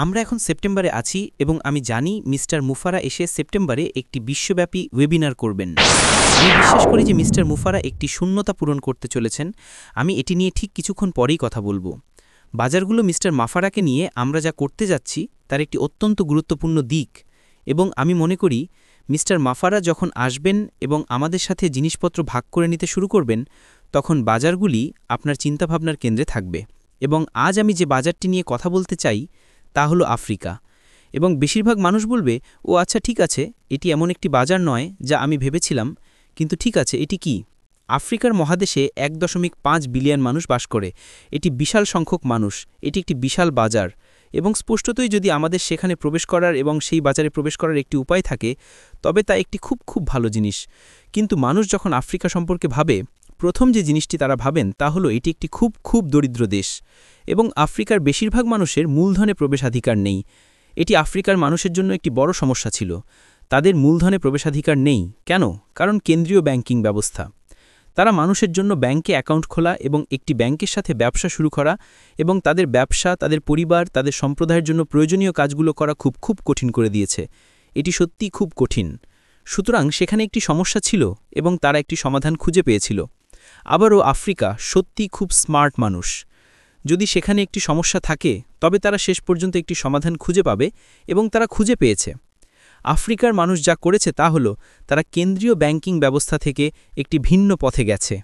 আমরা এখন সেপ্টেম্বরে আছি এবং আমি জানি মিস্টার মুফারা এসে সেপ্টেম্বরে একটি বিশ্বব্যাপী ওয়েবিনার করবেন। আমি বিশ্বাস করি যে মিস্টার মুফারা একটি শূন্যতা পূরণ করতে চলেছেন। আমি এটি নিয়ে ঠিক কিছুক্ষণ পরেই কথা বলবো। বাজারগুলো মিস্টার মাফারাকে নিয়ে আমরা যা করতে যাচ্ছি তার একটি অত্যন্ত গুরুত্বপূর্ণ দিক, এবং আমি মনে করি মিস্টার মাফারা যখন আসবেন এবং আমাদের সাথে জিনিসপত্র ভাগ করে নিতে শুরু করবেন, তখন বাজারগুলি আপনার চিন্তাভাবনার কেন্দ্রে থাকবে। এবং আজ আমি যে বাজারটি নিয়ে কথা বলতে চাই তা হলো আফ্রিকা। এবং বেশিরভাগ মানুষ বলবে, ও আচ্ছা ঠিক আছে, এটি এমন একটি বাজার নয় যা আমি ভেবেছিলাম, কিন্তু ঠিক আছে, এটি কি? আফ্রিকার মহাদেশে 1.5 বিলিয়ন মানুষ বাস করে। এটি বিশাল সংখ্যক মানুষ, এটি একটি বিশাল বাজার, এবং স্পষ্টতই যদি আমাদের সেখানে প্রবেশ করার এবং সেই বাজারে প্রবেশ করার একটি উপায় থাকে, তবে তা একটি খুব ভালো জিনিস। কিন্তু মানুষ যখন আফ্রিকা সম্পর্কে ভাবে, প্রথম যে জিনিসটি তারা ভাবেন তা হলো এটি একটি খুব দরিদ্র দেশ, এবং আফ্রিকার বেশিরভাগ মানুষের মূলধনে প্রবেশাধিকার নেই। এটি আফ্রিকার মানুষের জন্য একটি বড় সমস্যা ছিল। তাদের মূলধনে প্রবেশাধিকার নেই কেন? কারণ কেন্দ্রীয় ব্যাংকিং ব্যবস্থা। তারা মানুষের জন্য ব্যাংকে অ্যাকাউন্ট খোলা এবং একটি ব্যাংকের সাথে ব্যবসা শুরু করা এবং তাদের ব্যবসা, তাদের পরিবার, তাদের সম্প্রদায়ের জন্য প্রয়োজনীয় কাজগুলো করা খুব কঠিন করে দিয়েছে। এটি সত্যিই খুব কঠিন। সুতরাং সেখানে একটি সমস্যা ছিল এবং তারা একটি সমাধান খুঁজে পেয়েছিল। আবারও আফ্রিকা সত্যিই খুব স্মার্ট মানুষ। যদি সেখানে একটি সমস্যা থাকে, তবে তারা শেষ পর্যন্ত একটি সমাধান খুঁজে পাবে, এবং তারা খুঁজে পেয়েছে। আফ্রিকার মানুষ যা করেছে তা হলো তারা কেন্দ্রীয় ব্যাংকিং ব্যবস্থা থেকে একটি ভিন্ন পথে গেছে।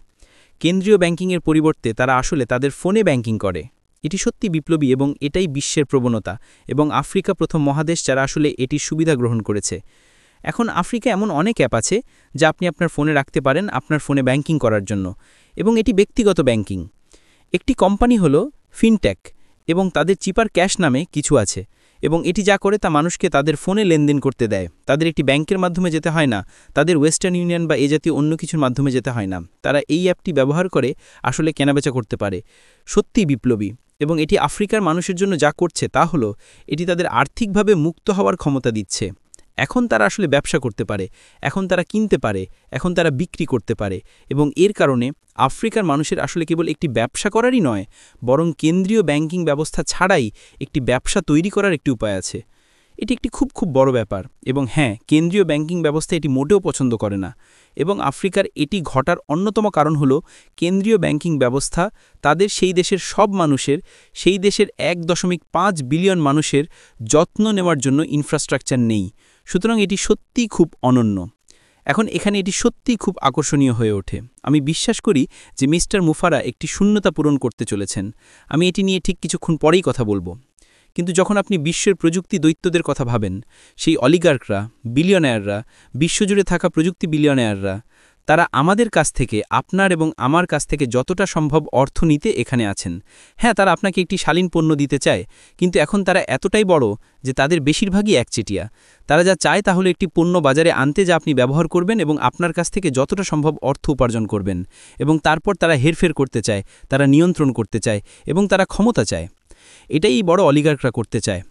কেন্দ্রীয় ব্যাংকিংয়ের পরিবর্তে তারা আসলে তাদের ফোনে ব্যাংকিং করে। এটি সত্যি বিপ্লবী এবং এটাই বিশ্বের প্রবণতা, এবং আফ্রিকা প্রথম মহাদেশ যারা আসলে এটির সুবিধা গ্রহণ করেছে। এখন আফ্রিকা এমন অনেক অ্যাপ আছে যা আপনি আপনার ফোনে রাখতে পারেন আপনার ফোনে ব্যাংকিং করার জন্য, এবং এটি ব্যক্তিগত ব্যাংকিং। একটি কোম্পানি হলো ফিনটেক, এবং তাদের চিপার ক্যাশ নামে কিছু আছে, এবং এটি যা করে তা মানুষকে তাদের ফোনে লেনদেন করতে দেয়। তাদের একটি ব্যাংকের মাধ্যমে যেতে হয় না, তাদের ওয়েস্টার্ন ইউনিয়ন বা এ জাতীয় অন্য কিছুর মাধ্যমে যেতে হয় না। তারা এই অ্যাপটি ব্যবহার করে আসলে কেনাবেচা করতে পারে। সত্যিই বিপ্লবী, এবং এটি আফ্রিকার মানুষের জন্য যা করছে তা হলো এটি তাদের আর্থিকভাবে মুক্ত হওয়ার ক্ষমতা দিচ্ছে। এখন তারা আসলে ব্যবসা করতে পারে, এখন তারা কিনতে পারে, এখন তারা বিক্রি করতে পারে, এবং এর কারণে আফ্রিকার মানুষের আসলে কেবল একটি ব্যবসা করারই নয়, বরং কেন্দ্রীয় ব্যাংকিং ব্যবস্থা ছাড়াই একটি ব্যবসা তৈরি করার একটি উপায় আছে। এটি একটি খুব বড় ব্যাপার, এবং হ্যাঁ, কেন্দ্রীয় ব্যাংকিং ব্যবস্থা এটি মোটেও পছন্দ করে না। এবং আফ্রিকার এটি ঘটার অন্যতম কারণ হলো কেন্দ্রীয় ব্যাংকিং ব্যবস্থা তাদের সেই দেশের সব মানুষের, সেই দেশের 1.5 বিলিয়ন মানুষের যত্ন নেওয়ার জন্য ইনফ্রাস্ট্রাকচার নেই। সুতরাং এটি সত্যিই খুব অনন্য। এখন এখানে এটি সত্যিই খুব আকর্ষণীয় হয়ে ওঠে। আমি বিশ্বাস করি যে মিস্টার মুফারা একটি শূন্যতা পূরণ করতে চলেছেন। আমি এটি নিয়ে ঠিক কিছুক্ষণ পরেই কথা বলবো। কিন্তু যখন আপনি বিশ্বের প্রযুক্তি দৈত্যদের কথা ভাবেন, সেই অলিগার্করা, বিলিয়নায়াররা, বিশ্বজুড়ে থাকা প্রযুক্তি বিলিয়নায়াররা, তারা আমাদের কাছ থেকে, আপনার এবং আমার কাছ থেকে যতটা সম্ভব অর্থ নিতে এখানে আছেন। হ্যাঁ, তারা আপনাকে একটি শালীন পণ্য দিতে চায়, কিন্তু এখন তারা এতটাই বড় যে তাদের বেশিরভাগই একচেটিয়া। তারা যা চায় তা হলো একটি পণ্য বাজারে আনতে যা আপনি ব্যবহার করবেন এবং আপনার কাছ থেকে যতটা সম্ভব অর্থ উপার্জন করবেন, এবং তারপর তারা হেরফের করতে চায়, তারা নিয়ন্ত্রণ করতে চায়, এবং তারা ক্ষমতা চায়। এটাই বড় অলিগার্করা করতে চায়।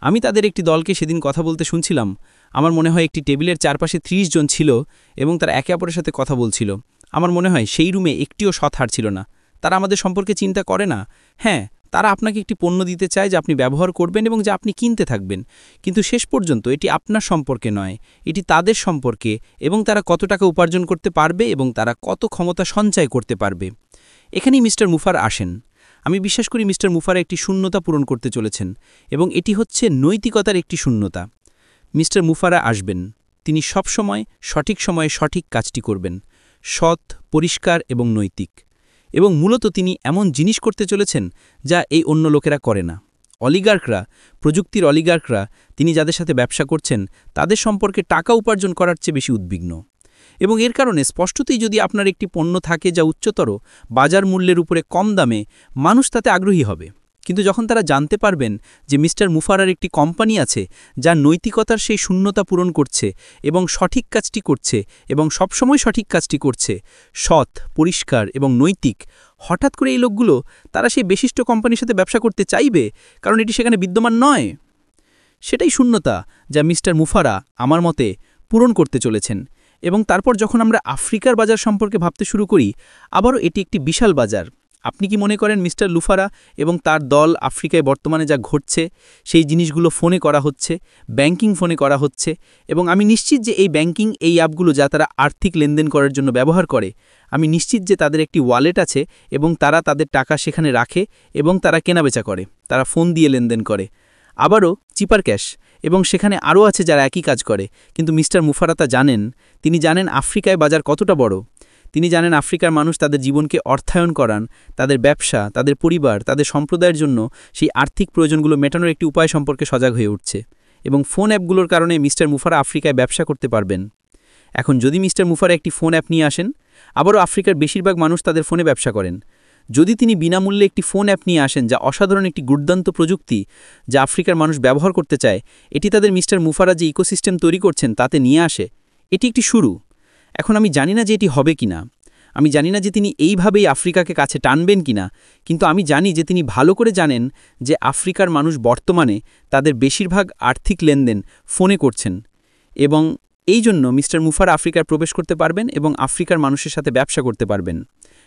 আমি তাদের একটি দলকে সেদিন কথা বলতে শুনছিলাম। আমার মনে হয় একটি টেবিলের চারপাশে 30 জন ছিল, এবং তারা একে অপরের সাথে কথা বলছিল। আমার মনে হয় সেই রুমে একটিও সৎ হার ছিল না। তারা আমাদের সম্পর্কে চিন্তা করে না। হ্যাঁ, তারা আপনাকে একটি পণ্য দিতে চায় যা আপনি ব্যবহার করবেন এবং যা আপনি কিনতে থাকবেন, কিন্তু শেষ পর্যন্ত এটি আপনার সম্পর্কে নয়, এটি তাদের সম্পর্কে, এবং তারা কত টাকা উপার্জন করতে পারবে এবং তারা কত ক্ষমতা সঞ্চয় করতে পারবে। এখানেই মিস্টার মুফারা আসেন। আমি বিশ্বাস করি মিস্টার মুফারা একটি শূন্যতা পূরণ করতে চলেছেন, এবং এটি হচ্ছে নৈতিকতার একটি শূন্যতা। মিস্টার মুফারা আসবেন, তিনি সবসময় সঠিক সময়ে সঠিক কাজটি করবেন, সৎ, পরিষ্কার এবং নৈতিক। এবং মূলত তিনি এমন জিনিস করতে চলেছেন যা এই অন্য লোকেরা করে না। অলিগার্করা, প্রযুক্তির অলিগার্করা, তিনি যাদের সাথে ব্যবসা করছেন তাদের সম্পর্কে টাকা উপার্জন করার চেয়ে বেশি উদ্বিগ্ন। এবং এর কারণে স্পষ্টতই যদি আপনার একটি পণ্য থাকে যা উচ্চতর, বাজার মূল্যের উপরে কম দামে, মানুষ তাতে আগ্রহী হবে। কিন্তু যখন তারা জানতে পারবেন যে মিস্টার মুফারার একটি কোম্পানি আছে যা নৈতিকতার সেই শূন্যতা পূরণ করছে এবং সঠিক কাজটি করছে, এবং সবসময় সঠিক কাজটি করছে, সৎ, পরিষ্কার এবং নৈতিক, হঠাৎ করে এই লোকগুলো তারা সেই বিশিষ্ট কোম্পানির সাথে ব্যবসা করতে চাইবে, কারণ এটি সেখানে বিদ্যমান নয়। সেটাই শূন্যতা যা মিস্টার মুফারা আমার মতে পূরণ করতে চলেছেন। এবং তারপর যখন আমরা আফ্রিকার বাজার সম্পর্কে ভাবতে শুরু করি, আবারও এটি একটি বিশাল বাজার। আপনি কি মনে করেন মিস্টার লুফারা এবং তার দল আফ্রিকায় বর্তমানে যা ঘটছে সেই জিনিসগুলো ফোনে করা হচ্ছে, ব্যাংকিং ফোনে করা হচ্ছে, এবং আমি নিশ্চিত যে এই ব্যাংকিং এই অ্যাপগুলো যা তারা আর্থিক লেনদেন করার জন্য ব্যবহার করে, আমি নিশ্চিত যে তাদের একটি ওয়ালেট আছে এবং তারা তাদের টাকা সেখানে রাখে এবং তারা কেনাবেচা করে, তারা ফোন দিয়ে লেনদেন করে। আবারও চিপার ক্যাশ, এবং সেখানে আরও আছে যারা একই কাজ করে। কিন্তু মিস্টার মুফারা তা জানেন, তিনি জানেন আফ্রিকায় বাজার কতটা বড়, তিনি জানেন আফ্রিকার মানুষ তাদের জীবনকে অর্থায়ন করান, তাদের ব্যবসা, তাদের পরিবার, তাদের সম্প্রদায়ের জন্য সেই আর্থিক প্রয়োজনগুলো মেটানোর একটি উপায় সম্পর্কে সজাগ হয়ে উঠছে, এবং ফোন অ্যাপগুলোর কারণে মিস্টার মুফারা আফ্রিকায় ব্যবসা করতে পারবেন। এখন যদি মিস্টার মুফারা একটি ফোন অ্যাপ নিয়ে আসেন, আবারও আফ্রিকার বেশিরভাগ মানুষ তাদের ফোনে ব্যবসা করেন, যদি তিনি বিনামূল্যে একটি ফোন অ্যাপ নিয়ে আসেন যা অসাধারণ একটি দুর্দান্ত প্রযুক্তি যা আফ্রিকার মানুষ ব্যবহার করতে চায়, এটি তাদের মিস্টার মুফারা যে ইকোসিস্টেম তৈরি করছেন তাতে নিয়ে আসে, এটি একটি শুরু। এখন আমি জানি না যে এটি হবে কিনা, আমি জানি না যে তিনি এইভাবেই আফ্রিকাকে কাছে টানবেন কিনা, কিন্তু আমি জানি যে তিনি ভালো করে জানেন যে আফ্রিকার মানুষ বর্তমানে তাদের বেশিরভাগ আর্থিক লেনদেন ফোনে করছেন, এবং এই জন্য মিস্টার মুফারা আফ্রিকার প্রবেশ করতে পারবেন এবং আফ্রিকার মানুষের সাথে ব্যবসা করতে পারবেন।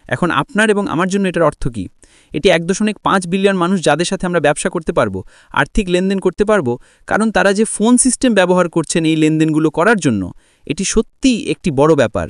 এখন আপনার এবং আমার জন্য এটার অর্থ কী? এটি 1.5 বিলিয়ন মানুষ যাদের সাথে আমরা ব্যবসা করতে পারবো, আর্থিক লেনদেন করতে পারবো, কারণ তারা যে ফোন সিস্টেম ব্যবহার করছেন এই লেনদেনগুলো করার জন্য, এটি সত্যিই একটি বড় ব্যাপার।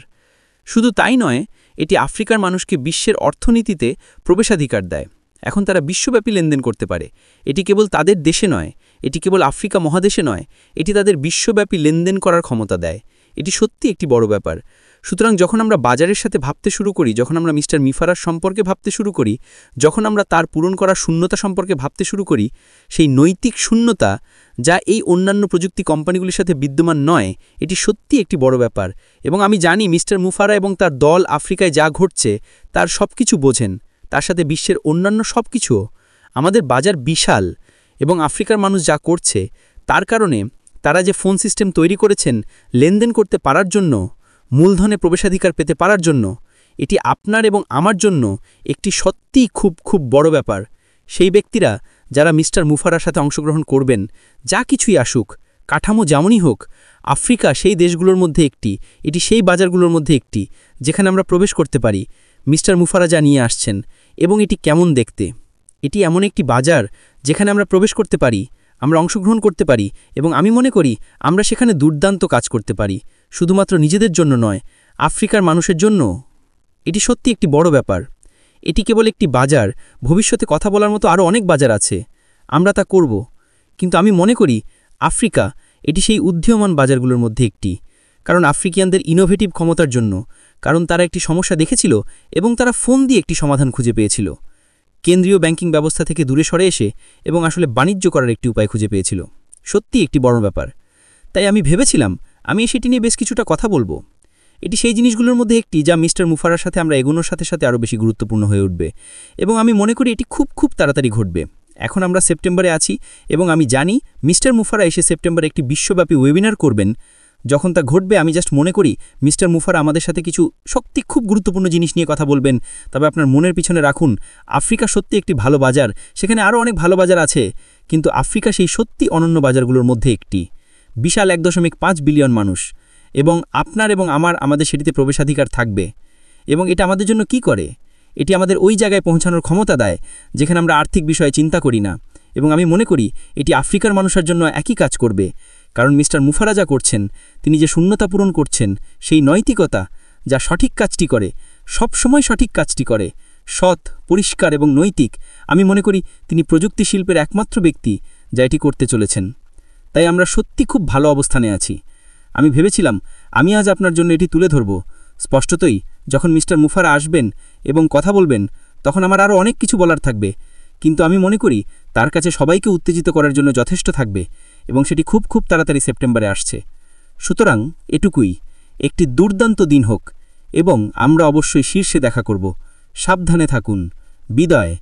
শুধু তাই নয়, এটি আফ্রিকার মানুষকে বিশ্বের অর্থনীতিতে প্রবেশাধিকার দেয়। এখন তারা বিশ্বব্যাপী লেনদেন করতে পারে। এটি কেবল তাদের দেশে নয়, এটি কেবল আফ্রিকা মহাদেশে নয়, এটি তাদের বিশ্বব্যাপী লেনদেন করার ক্ষমতা দেয়। এটি সত্যি একটি বড় ব্যাপার। সুতরাং যখন আমরা বাজারের সাথে ভাবতে শুরু করি, যখন আমরা মিস্টার মুফারার সম্পর্কে ভাবতে শুরু করি, যখন আমরা তার পূরণ করার শূন্যতা সম্পর্কে ভাবতে শুরু করি, সেই নৈতিক শূন্যতা যা এই অন্যান্য প্রযুক্তি কোম্পানিগুলির সাথে বিদ্যমান নয়, এটি সত্যি একটি বড় ব্যাপার। এবং আমি জানি মিস্টার মুফারা এবং তার দল আফ্রিকায় যা ঘটছে তার সব কিছু বোঝেন, তার সাথে বিশ্বের অন্যান্য সব কিছুও। আমাদের বাজার বিশাল, এবং আফ্রিকার মানুষ যা করছে তার কারণে তারা যে ফোন সিস্টেম তৈরি করেছেন লেনদেন করতে পারার জন্য, মূলধনে প্রবেশাধিকার পেতে পারার জন্য, এটি আপনার এবং আমার জন্য একটি সত্যিই খুব খুব বড় ব্যাপার। সেই ব্যক্তিরা যারা মিস্টার মুফারার সাথে অংশগ্রহণ করবেন, যা কিছুই আসুক, কাঠামো যেমনই হোক, আফ্রিকা সেই দেশগুলোর মধ্যে একটি, এটি সেই বাজারগুলোর মধ্যে একটি যেখানে আমরা প্রবেশ করতে পারি। মিস্টার মুফারা যা নিয়ে আসছেন, এবং এটি কেমন দেখতে, এটি এমন একটি বাজার যেখানে আমরা প্রবেশ করতে পারি, আমরা অংশগ্রহণ করতে পারি, এবং আমি মনে করি আমরা সেখানে দুর্দান্ত কাজ করতে পারি, শুধুমাত্র নিজেদের জন্য নয়, আফ্রিকার মানুষের জন্য। এটি সত্যি একটি বড় ব্যাপার। এটি কেবল একটি বাজার, ভবিষ্যতে কথা বলার মতো আরও অনেক বাজার আছে, আমরা তা করব। কিন্তু আমি মনে করি আফ্রিকা এটি সেই উদীয়মান বাজারগুলোর মধ্যে একটি, কারণ আফ্রিকানদের ইনোভেটিভ ক্ষমতার জন্য, কারণ তারা একটি সমস্যা দেখেছিল এবং তারা ফোন দিয়ে একটি সমাধান খুঁজে পেয়েছিল, কেন্দ্রীয় ব্যাংকিং ব্যবস্থা থেকে দূরে সরে এসে, এবং আসলে বাণিজ্য করার একটি উপায় খুঁজে পেয়েছিল। সত্যি একটি বড় ব্যাপার। তাই আমি ভেবেছিলাম আমি সেটি নিয়ে বেশ কিছুটা কথা বলবো। এটি সেই জিনিসগুলোর মধ্যে একটি যা মিস্টার মুফারার সাথে আমরা এগোনোর সাথে সাথে আরও বেশি গুরুত্বপূর্ণ হয়ে উঠবে, এবং আমি মনে করি এটি খুব খুব তাড়াতাড়ি ঘটবে। এখন আমরা সেপ্টেম্বরে আছি, এবং আমি জানি মিস্টার মুফারা এসে সেপ্টেম্বরে একটি বিশ্বব্যাপী ওয়েবিনার করবেন। যখন তা ঘটবে আমি জাস্ট মনে করি মিস্টার মুফারা আমাদের সাথে কিছু সত্যি খুব গুরুত্বপূর্ণ জিনিস নিয়ে কথা বলবেন। তবে আপনার মনের পিছনে রাখুন, আফ্রিকা সত্যি একটি ভালো বাজার, সেখানে আরও অনেক ভালো বাজার আছে, কিন্তু আফ্রিকা সেই সত্যি অনন্য বাজারগুলোর মধ্যে একটি। বিশাল 1.5 বিলিয়ন মানুষ, এবং আপনার এবং আমাদের সেটিতে প্রবেশাধিকার থাকবে। এবং এটা আমাদের জন্য কি করে? এটি আমাদের ওই জায়গায় পৌঁছানোর ক্ষমতা দেয় যেখানে আমরা আর্থিক বিষয়ে চিন্তা করি না, এবং আমি মনে করি এটি আফ্রিকার মানুষের জন্য একই কাজ করবে। কারণ মিস্টার মুফারা যা করছেন, তিনি যে শূন্যতা পূরণ করছেন, সেই নৈতিকতা যা সঠিক কাজটি করে, সবসময় সঠিক কাজটি করে, সৎ, পরিষ্কার এবং নৈতিক, আমি মনে করি তিনি প্রযুক্তি শিল্পের একমাত্র ব্যক্তি যা এটি করতে চলেছেন। তাই আমরা সত্যি খুব ভালো অবস্থানে আছি। আমি ভেবেছিলাম আমি আজ আপনার জন্য এটি তুলে ধরব। স্পষ্টতই যখন মিস্টার মুফারা আসবেন এবং কথা বলবেন, তখন আমার আরও অনেক কিছু বলার থাকবে, কিন্তু আমি মনে করি তার কাছে সবাইকে উত্তেজিত করার জন্য যথেষ্ট থাকবে, এবং সেটি খুব খুব তাড়াতাড়ি সেপ্টেম্বরে আসছে। সুতরাং এটুকুই, একটি দুর্দান্ত দিন হোক, এবং আমরা অবশ্যই শীর্ষে দেখা করব। সাবধানে থাকুন। বিদায়।